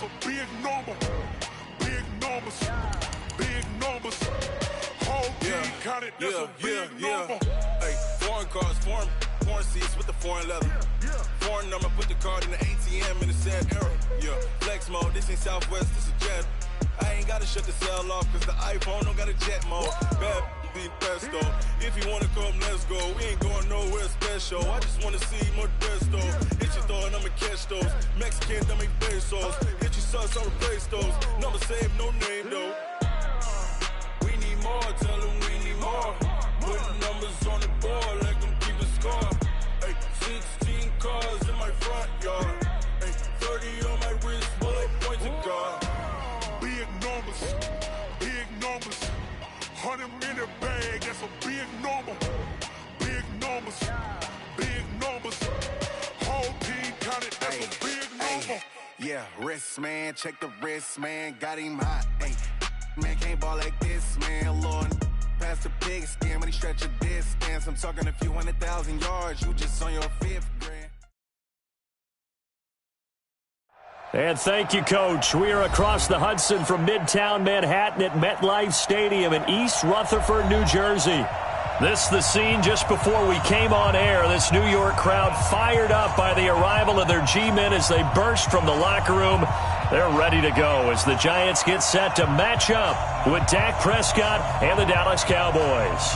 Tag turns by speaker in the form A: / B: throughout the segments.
A: a big number. Big numbers. Big numbers. Whole team counted, that's a big number.
B: Hey, foreign cars, foreign seats with the foreign leather. Foreign number, put the card in the ATM in the sad era. Yeah, flex mode, this ain't Southwest, this is Jet. I ain't gotta shut the cell off, cause the iPhone don't got a jet mode. Bad be pesto. If you wanna come, let's go. We ain't going nowhere special. I just wanna see more Desto. Hit your throw and I'ma catch those. Mexican, dummy pesos. Hit your sus, I'll replace those. Number save, no name though. We need more, tell them we need more. Put numbers on the board, let them keep a score. Ay, 16 cars in my front yard. Ay, 30 on my wrist, bullet points of God.
A: Big numbers, big numbers. 100 minute bag, that's a big number. Big numbers, big numbers. Whole team counted, that's a big number.
C: Yeah, wrist man, check the wrist man, got him hot. Ay, man can't ball like this, man. Lord, past the pig skin when he stretch a distance. I'm talking a few 100,000 yards, you just on your fifth grand.
D: And thank you, Coach. We are across the Hudson from Midtown Manhattan at MetLife Stadium in East Rutherford, New Jersey. This the scene just before we came on air. This New York crowd fired up by the arrival of their G-men as they burst from the locker room. They're ready to go as the Giants get set to match up with Dak Prescott and the Dallas Cowboys.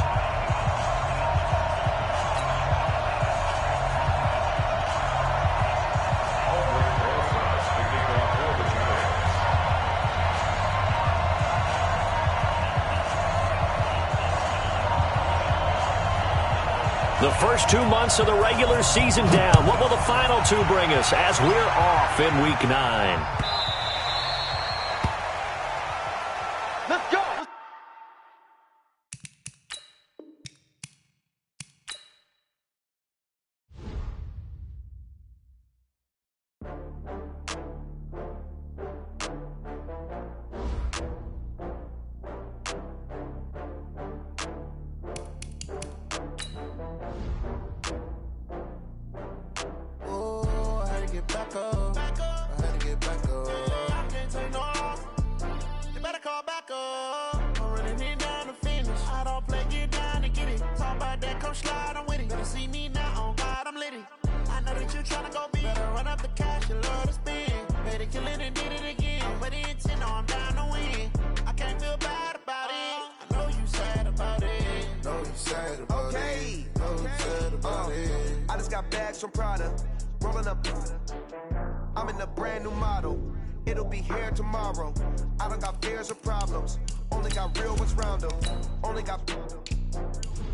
D: The first 2 months of the regular season down. What will the final two bring us as we're off in Week 9?
E: Let's go!
F: I just got bags from Prada, rolling up. I'm in a brand new model. It'll be here tomorrow. I don't got fears or problems. Only got real ones round them. Only got.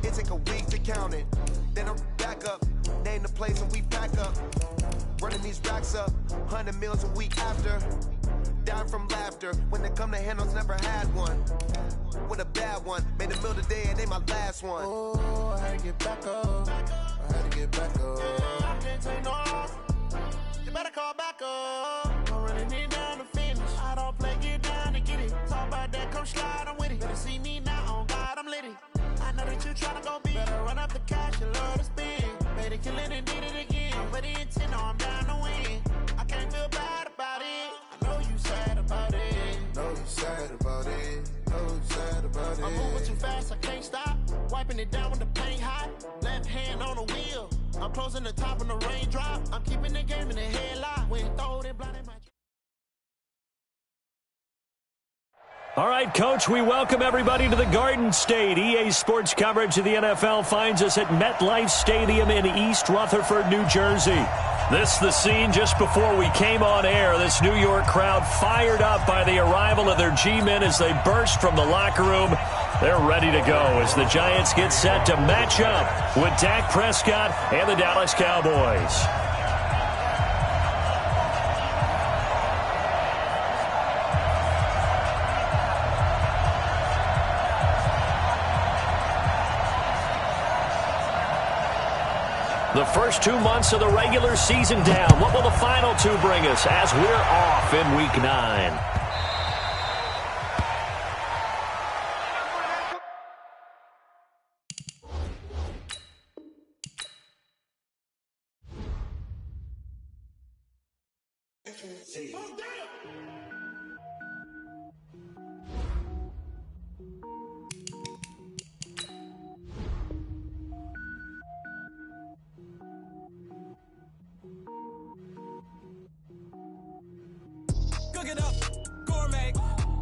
F: It take a week to count it. Then I'm back up. Name the place and we pack up. Running these racks up. 100 meals a week after. Dying from laughter. When they come to handles, never had one. With a bad one. Made a meal today and they my last one.
G: Oh, I had to get back up. I had to get back up.
E: I can't take no loss. You better call back up. I'm running it down to finish. I don't play, get down to get it. Talk about that, come slide, I'm with it. Better see me now, on God, I'm litty. I know that you tryna go big. Better run up the cash, you love to spend. Made a killing and did it again. But the intent, no, I'm down to win. I can't feel bad about it. I know you sad about it.
G: Know you sad about it. Know you sad about it.
E: I'm moving too fast, I can't stop. Wiping it down with the paint hot. Left hand on the wheel. I'm closing the top on the raindrop. I'm keeping the game in the headlock. When throwed and blinded my...
D: All right, Coach, we welcome everybody to the Garden State. EA Sports coverage of the NFL finds us at MetLife Stadium in East Rutherford, New Jersey. This the scene just before we came on air. This New York crowd fired up by the arrival of their G-men as they burst from the locker room. They're ready to go as the Giants get set to match up with Dak Prescott and the Dallas Cowboys. The first 2 months of the regular season down. What will the final two bring us as we're off in Week 9?
A: If
H: Cook it up, gourmet.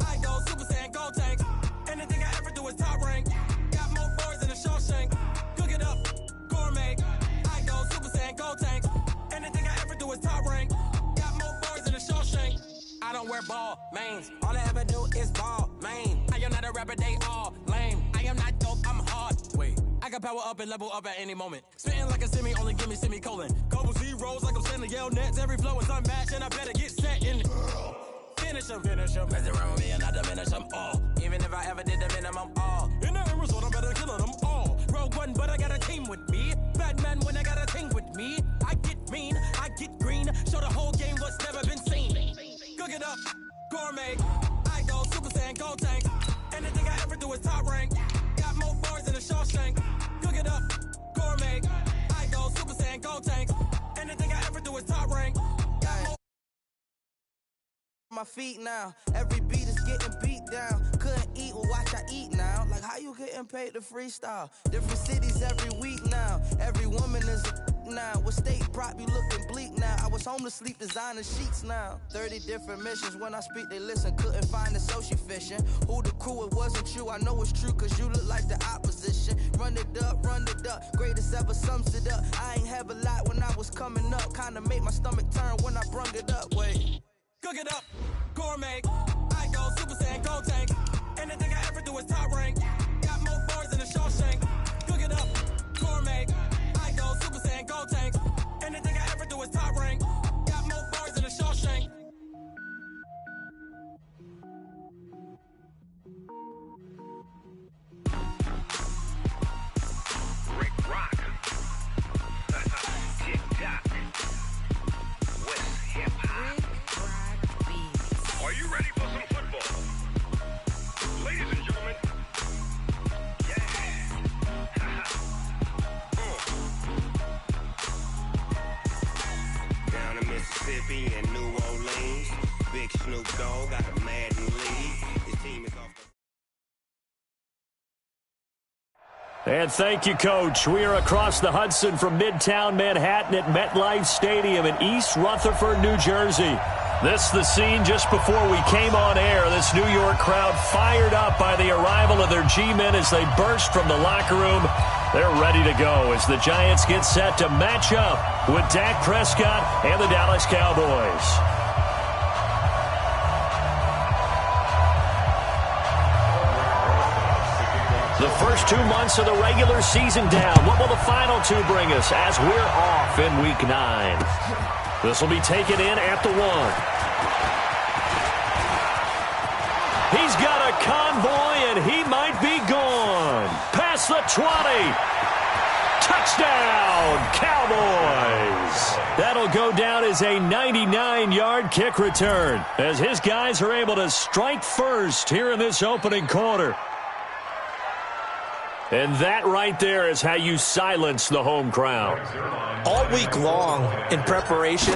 H: I go Super Saiyan, gold tank. Anything I ever do is top rank. Got more boards than a Shawshank. Cook it up, gourmet. I go Super Saiyan, gold tank. Anything I ever do is top rank. Got more boards than a Shawshank. I don't wear ball mains. All I ever do is ball main. I am not a rapper, they all lame. I am not dope, I'm hard. Wait, I can power up and level up at any moment. Spitting like a semi, only give me semicolon. Couple zeros like I'm sending yell nets. Every flow is unmatched and I better get set in. Finish them. Mess around with me and I diminish them all. Even if I ever did the minimum all. In the result, I'm better killing them all. Rogue One, but I got a team with me. Batman when I got a team with me. I get mean, I get green. Show the whole game what's never been seen. Cook it up, gourmet. I go Super Saiyan, gold tank. Anything I ever do is top rank. Got more bars than a Shawshank. Cook it up, gourmet. I go Super Saiyan, gold tank. Anything I ever do is top rank. Got more
I: my feet now. Every beat is getting beat down. Couldn't eat, well watch I eat now. Like how you getting paid to freestyle? Different cities every week now. Every woman is a now. What state prop you looking bleak now? I was home to sleep designer sheets now. 30 different missions. When I speak they listen. Couldn't find it so she fishing. Who the crew, it wasn't you. I know it's true cause you look like the opposition. Run it up. Greatest ever sums it up. I ain't have a lot when I was coming up. Kinda made my stomach turn when I brung it up. Wait.
H: Cook it up, gourmet. I go Super Saiyan, gold tank. Anything I ever do is top rank. Got more bars than a Shawshank. Cook it up, gourmet. I go Super Saiyan, gold tank. Anything I ever do is top rank. Got more bars than a Shawshank.
J: Rick Rock. Tick-tock. West hip-hop. Are you ready for some football? Ladies and gentlemen. Yeah. Down in Mississippi and New Orleans, Big Snoop Dogg got a Madden lead. His team is off the...
D: And thank you, Coach. We are across the Hudson from Midtown Manhattan at MetLife Stadium in East Rutherford, New Jersey. This the scene just before we came on air. This New York crowd fired up by the arrival of their G-men as they burst from the locker room. They're ready to go as the Giants get set to match up with Dak Prescott and the Dallas Cowboys. The first 2 months of the regular season down. What will the final two bring us as we're off in Week 9? This will be taken in at the 1. He's got a convoy, and he might be gone. Past the 20. Touchdown, Cowboys. That'll go down as a 99-yard kick return as his guys are able to strike first here in this opening quarter. And that right there is how you silence the home crowd.
K: All week long in preparation,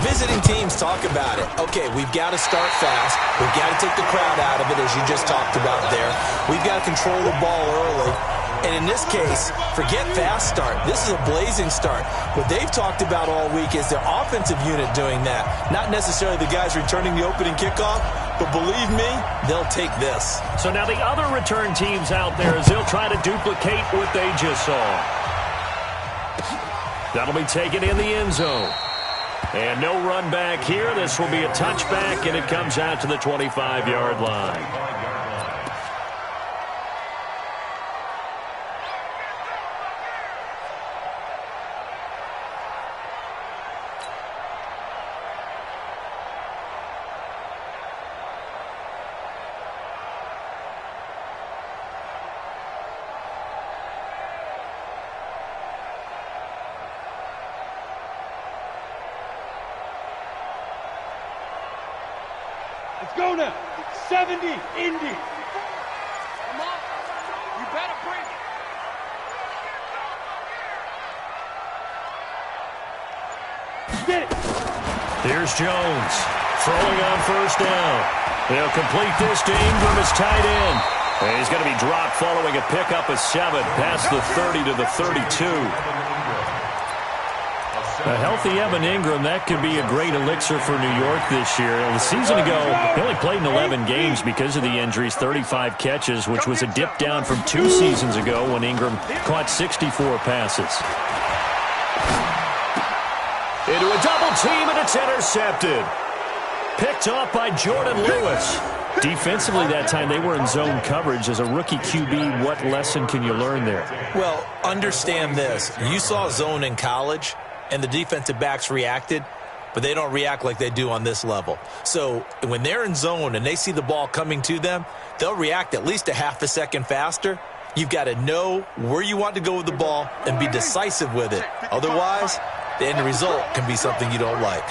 K: visiting teams talk about it. Okay, we've got to start fast. We've got to take the crowd out of it, as you just talked about there. We've got to control the ball early. And in this case, forget fast start. This is a blazing start. What they've talked about all week is their offensive unit doing that. Not necessarily the guys returning the opening kickoff, but believe me, they'll take this.
D: So now the other return teams out there as they'll try to duplicate what they just saw. That'll be taken in the end zone. And no run back here. This will be a touchback, and it comes out to the 25-yard line.
L: Let's go now. 70, Indy. Come on. You better bring it. Get it.
D: Here's Jones throwing on first down. They'll complete this to Ingram as tight end. And he's going to be dropped following a pickup of 7 past the 30 to the 32. A healthy Evan Ingram, that could be a great elixir for New York this year. A season ago, he only played in 11 games because of the injuries, 35 catches, which was a dip down from 2 seasons ago when Ingram caught 64 passes. Into a double team, and it's intercepted. Picked off by Jordan Lewis. Defensively that time, they were in zone coverage. As a rookie QB, what lesson can you learn there?
K: Well, understand this. You saw zone in college, and the defensive backs reacted, but they don't react like they do on this level. So when they're in zone and they see the ball coming to them, they'll react at least a half a second faster. You've got to know where you want to go with the ball and be decisive with it. Otherwise, the end result can be something you don't like.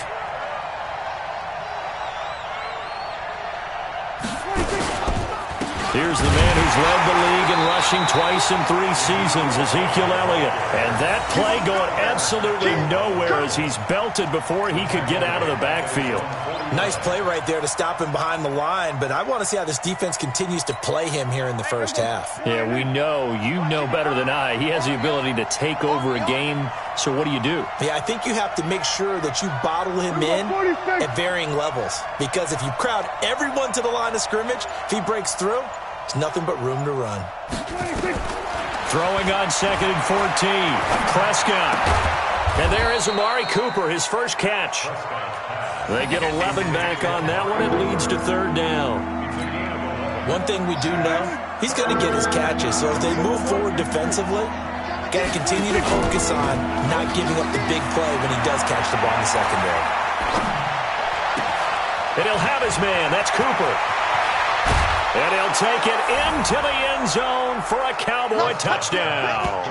D: Here's the man who's led the league in rushing twice in 3 seasons, Ezekiel Elliott. And that play going absolutely nowhere as he's belted before he could get out of the backfield.
K: Nice play right there to stop him behind the line, but I want to see how this defense continues to play him here in the first half.
D: Yeah, we know. You know better than I. He has the ability to take over a game, so what do you do?
K: Yeah, I think you have to make sure that you bottle him in at varying levels, because if you crowd everyone to the line of scrimmage, if he breaks through, there's nothing but room to run.
D: Throwing on 2nd and 14. Prescott. And there is Amari Cooper, his first catch. They get 11 back on that one. It leads to 3rd down.
K: One thing we do know, he's going to get his catches. So as they move forward defensively, got to continue to focus on not giving up the big play when he does catch the ball in the secondary.
D: And he'll have his man. That's Cooper. And he'll take it into the end zone for a Cowboy touchdown.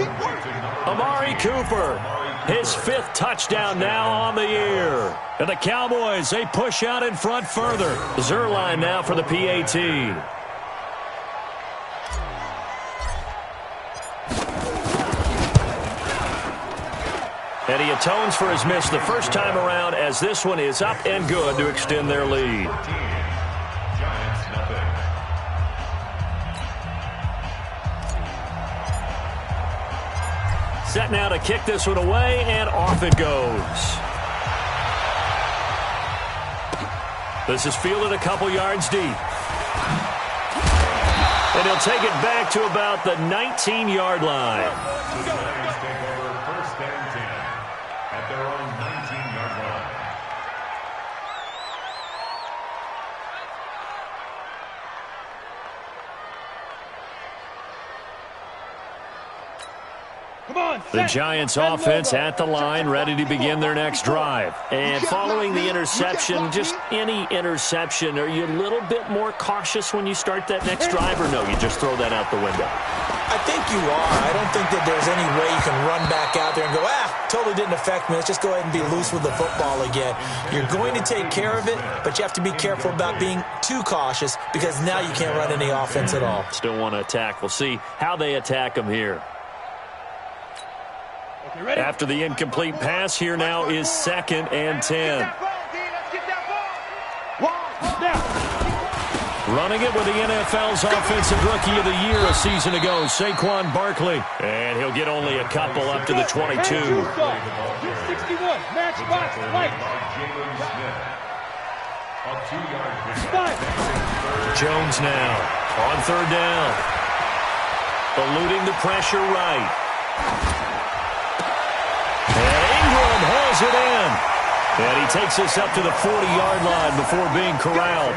D: Amari Cooper, his 5th touchdown now on the year. And the Cowboys, they push out in front further. Zerline now for the PAT. And he atones for his miss the first time around, as this one is up and good to extend their lead. Set now to kick this one away, and off it goes. This is fielded a couple yards deep. And he'll take it back to about the 19-yard line.
M: First and 10 at their own 19-yard line.
D: The Giants offense at the line, ready to begin their next drive. And following the interception, just any interception, are you a little bit more cautious when you start that next drive, or no, you just throw that out the window?
K: I think you are. I don't think that there's any way you can run back out there and go, totally didn't affect me. Let's just go ahead and be loose with the football again. You're going to take care of it, but you have to be careful about being too cautious, because now you can't run any offense at all.
D: Still want to attack. We'll see how they attack them here. After the incomplete pass, here now is 2nd and 10. Running it with the NFL's Offensive Rookie of the Year a season ago, Saquon Barkley. And he'll get only a couple up to the 22.
L: 61, match box, light.
D: Jones now on 3rd down. Eluding the pressure right. And Ingram hauls it in. And he takes us up to the 40-yard line before being corralled.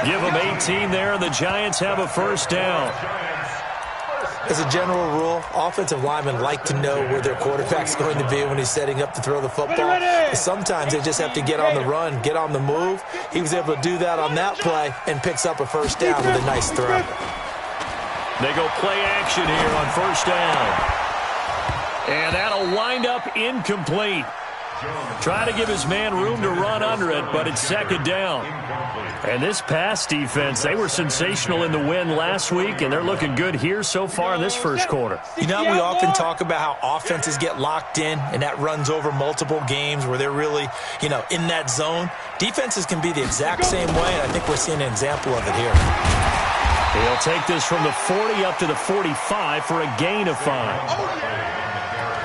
D: Give them 18 there, and the Giants have a 1st down.
K: As a general rule, offensive linemen like to know where their quarterback's going to be when he's setting up to throw the football. Sometimes they just have to get on the run, get on the move. He was able to do that on that play and picks up a 1st down with a nice throw.
D: They go play action here on 1st down. And that'll wind up incomplete. Trying to give his man room to run under it, but it's second down. And this pass defense, they were sensational in the win last week, and they're looking good here so far in this first quarter.
K: You know, we often talk about how offenses get locked in, and that runs over multiple games where they're really, in that zone. Defenses can be the exact same way, and I think we're seeing an example of it here.
D: He'll take this from the 40 up to the 45 for a gain of 5.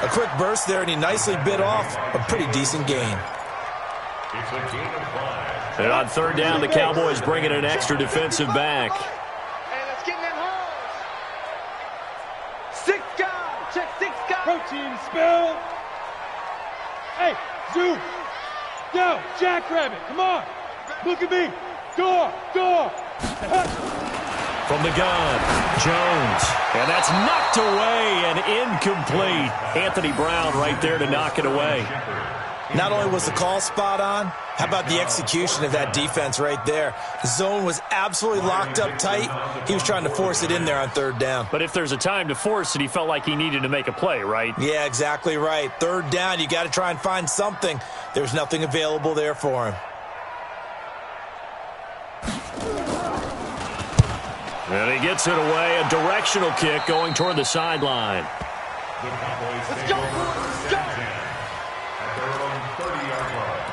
K: A quick burst there, and he nicely bit off a pretty decent gain.
M: It's a gain of 5.
D: And on third down, the Cowboys bring in an extra defensive back.
L: Hey, let's get in that hole. 6 guys. Check 6 guys. Protein spill. Hey, Zoo. Yo, Jackrabbit, come on. Look at me. Door.
D: From the gun, Jones. And that's knocked away and incomplete. Anthony Brown right there to knock it away.
K: Not only was the call spot on, how about the execution of that defense right there? The zone was absolutely locked up tight. He was trying to force it in there on third down.
D: But if there's a time to force it, he felt like he needed to make a play, right?
K: Yeah, exactly right. Third down, you got to try and find something. There's nothing available there for him.
D: And he gets it away, a directional kick going toward the sideline.
M: The Cowboys take over first and 10 at their own 30-yard line.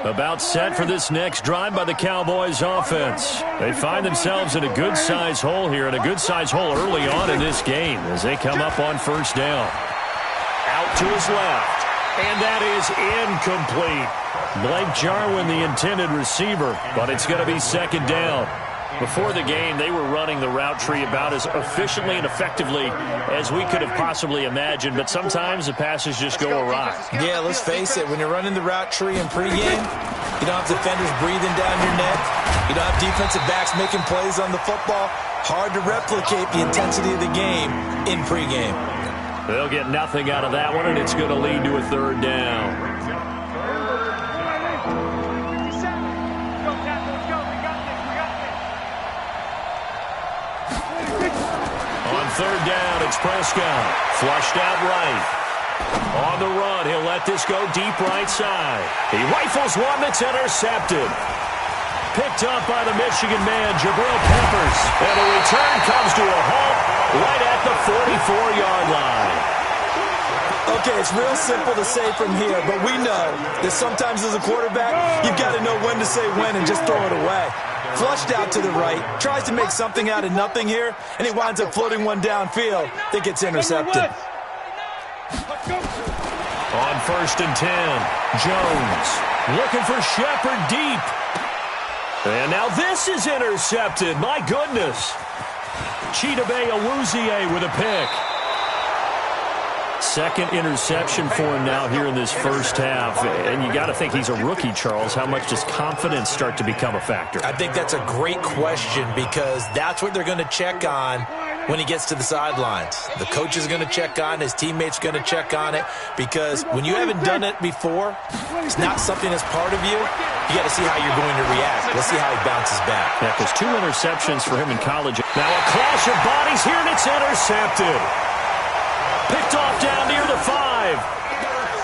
D: About set for this next drive by the Cowboys offense. They find themselves in a good-sized hole here, and a good-sized hole early on in this game as they come up on first down. Out to his left, and that is incomplete. Blake Jarwin, the intended receiver, but it's going to be second down. Before the game, they were running the route tree about as efficiently and effectively as we could have possibly imagined, but sometimes the passes just go awry.
K: Yeah, let's face it, when you're running the route tree in pregame, you don't have defenders breathing down your neck. You don't have defensive backs making plays on the football. Hard to replicate the intensity of the game in pregame.
D: They'll get nothing out of that one, and it's going to lead to a third down. Third down, it's Prescott. Flushed out right. On the run, he'll let this go deep right side. He rifles one that's intercepted. Picked up by the Michigan man, Jabril Peppers. And the return comes to a halt right at the 44-yard line.
K: Okay, it's real simple to say from here, but we know that sometimes as a quarterback, you've got to know when to say when and just throw it away. Flushed out to the right, tries to make something out of nothing here, and he winds up floating one downfield that gets intercepted.
D: On first and 10, Jones looking for Shepard deep. And now this is intercepted. My goodness. Chidobe Awuzie with a pick. Second interception for him now here in this first half. And you got to think he's a rookie, Charles. How much does confidence start to become a factor?
K: I think that's a great question because that's what they're going to check on when he gets to the sidelines. The coach is going to check on, his teammates going to check on it, because when you haven't done it before, it's not something that's part of you. You got to see how you're going to react. Let's see how he bounces back.
D: Yeah, because 2 interceptions for him in college. Now a clash of bodies here, and it's intercepted. Picked off down near the 5.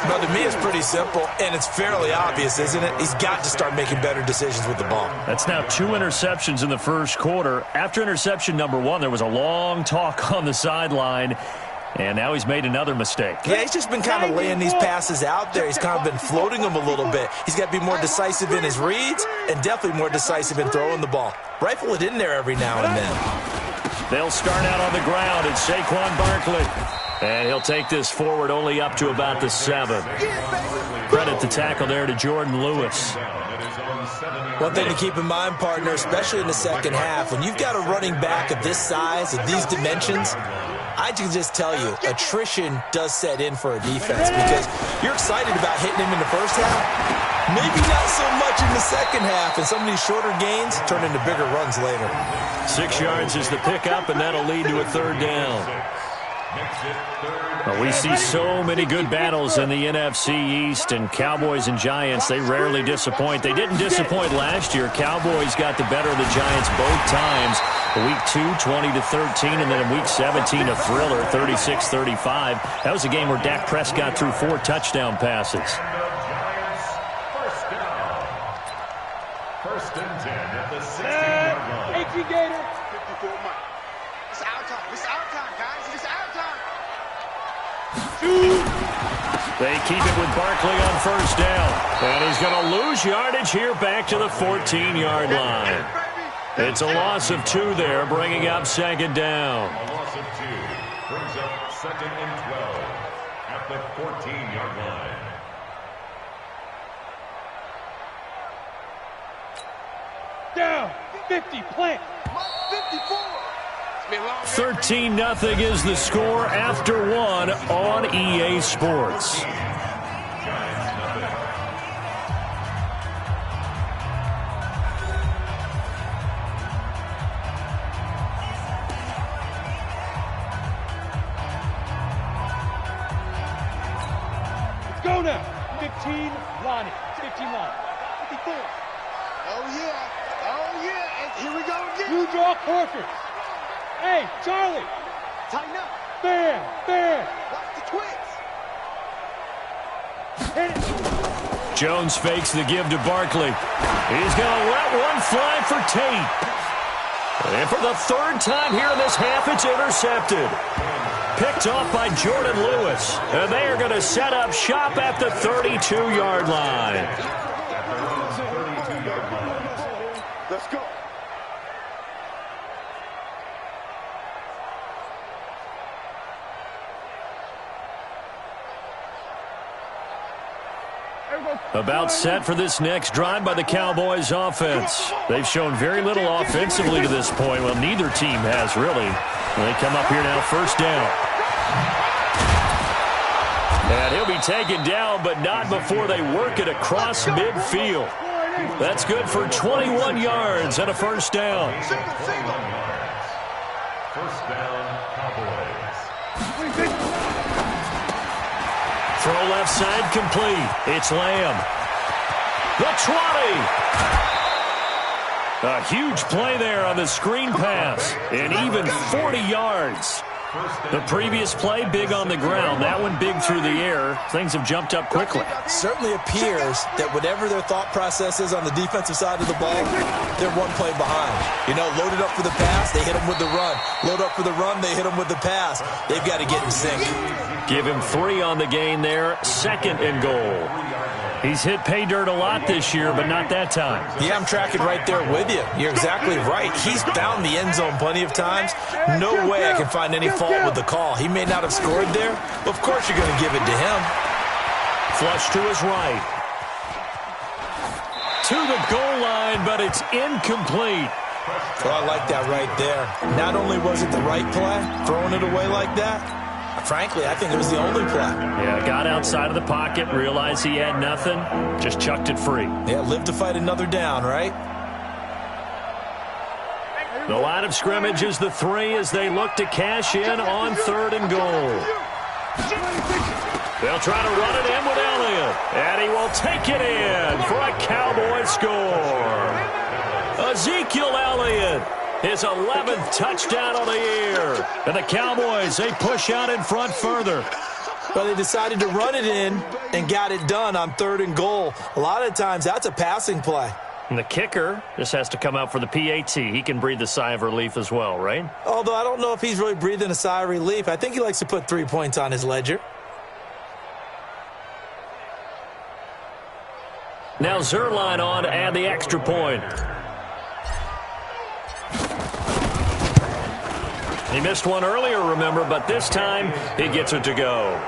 K: But to me, it's pretty simple, and it's fairly obvious, isn't it? He's got to start making better decisions with the ball.
D: That's now 2 interceptions in the first quarter. After interception number 1, there was a long talk on the sideline, and now he's made another mistake.
K: Yeah, he's just been kind of laying these passes out there. He's kind of been floating them a little bit. He's got to be more decisive in his reads and definitely more decisive in throwing the ball. Rifle it in there every now and then.
D: They'll start out on the ground. It's Saquon Barkley. And he'll take this forward only up to about the 7. Credit the tackle there to Jordan Lewis.
K: One thing to keep in mind, partner, especially in the second half, when you've got a running back of this size, of these dimensions, I can just tell you, attrition does set in for a defense because you're excited about hitting him in the first half. Maybe not so much in the second half, and some of these shorter gains turn into bigger runs later.
D: 6 yards is the pickup, and that'll lead to a third down. Well, we see so many good battles in the NFC East, and Cowboys and Giants, they rarely disappoint. They didn't disappoint last year. Cowboys got the better of the Giants both times. Week 2, 20-13, and then in Week 17, a thriller, 36-35. That was a game where Dak Prescott threw 4 touchdown passes.
M: First and 10 at the 16-yard line.
L: 18 Gator.
E: 54 Mike. It's our time. It's our time, guys. It's our time.
D: They keep it with Barkley on first down. And he's going to lose yardage here back to the 14-yard line. It's a loss of 2 there, bringing up second down.
M: A loss of 2 brings up second and 12 at the 14-yard line.
L: Down. 50. Plant.
E: 54.
D: 13-0 is the score after 1 on EA Sports.
L: Let's go now. 15 Lonnie. 15 Lonnie. 54.
E: Oh, yeah. Oh, yeah. And here we go again.
L: Blue draw Corkers. Hey, Charlie.
E: Tighten up.
L: Bam.
E: Watch the twins.
L: Hit it.
D: Jones fakes the give to Barkley. He's going to let one fly for Tate. And for the 3rd time here in this half, it's intercepted. Picked off by Jordan Lewis. And they are going to set up shop at the 32-yard line.
E: Let's go.
D: About set for this next drive by the Cowboys offense. They've shown very little offensively to this point. Well, neither team has, really. They come up here now, first down. And he'll be taken down, but not before they work it across midfield. That's good for 21 yards and a first down.
M: First down, Cowboys.
D: Throw left side complete. It's Lamb. The 20. A huge play there on the screen pass. And even 40 yards. The previous play, big on the ground. That one big through the air. Things have jumped up quickly.
K: Certainly appears that whatever their thought process is on the defensive side of the ball, they're one play behind. You know, loaded up for the pass, they hit them with the run. Load up for the run, they hit them with the pass. They've got to get in sync.
D: Give him 3 on the gain there. 2nd and goal. He's hit pay dirt a lot this year, but not that time.
K: Yeah, I'm tracking right there with you. You're exactly right. He's found the end zone plenty of times. No way I can find any fault with the call. He may not have scored there. Of course you're going to give it to him.
D: Flush to his right. To the goal line, but it's incomplete.
K: Well, I like that right there. Not only was it the right play, throwing it away like that, frankly, I think it was the only play.
D: Yeah, got outside of the pocket, realized he had nothing, just chucked it free.
K: Yeah, live to fight another down, right?
D: The line of scrimmage is the 3 as they look to cash in on 3rd and goal. They'll try to run it in with Elliott, and he will take it in for a Cowboy score. Ezekiel Elliott. His 11th touchdown of the year. And the Cowboys, they push out in front further.
K: But they decided to run it in and got it done on 3rd and goal. A lot of times, that's a passing play.
D: And the kicker just has to come out for the PAT. He can breathe a sigh of relief as well, right?
K: Although I don't know if he's really breathing a sigh of relief. I think he likes to put 3 points on his ledger.
D: Now Zerline on and the extra point. He missed one earlier, remember, but this time he gets it to go.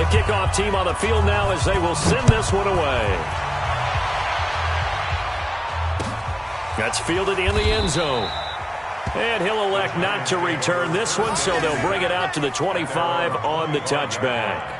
D: The kickoff team on the field now as they will send this one away. That's fielded in the end zone. And he'll elect not to return this one, so they'll bring it out to the 25 on the touchback.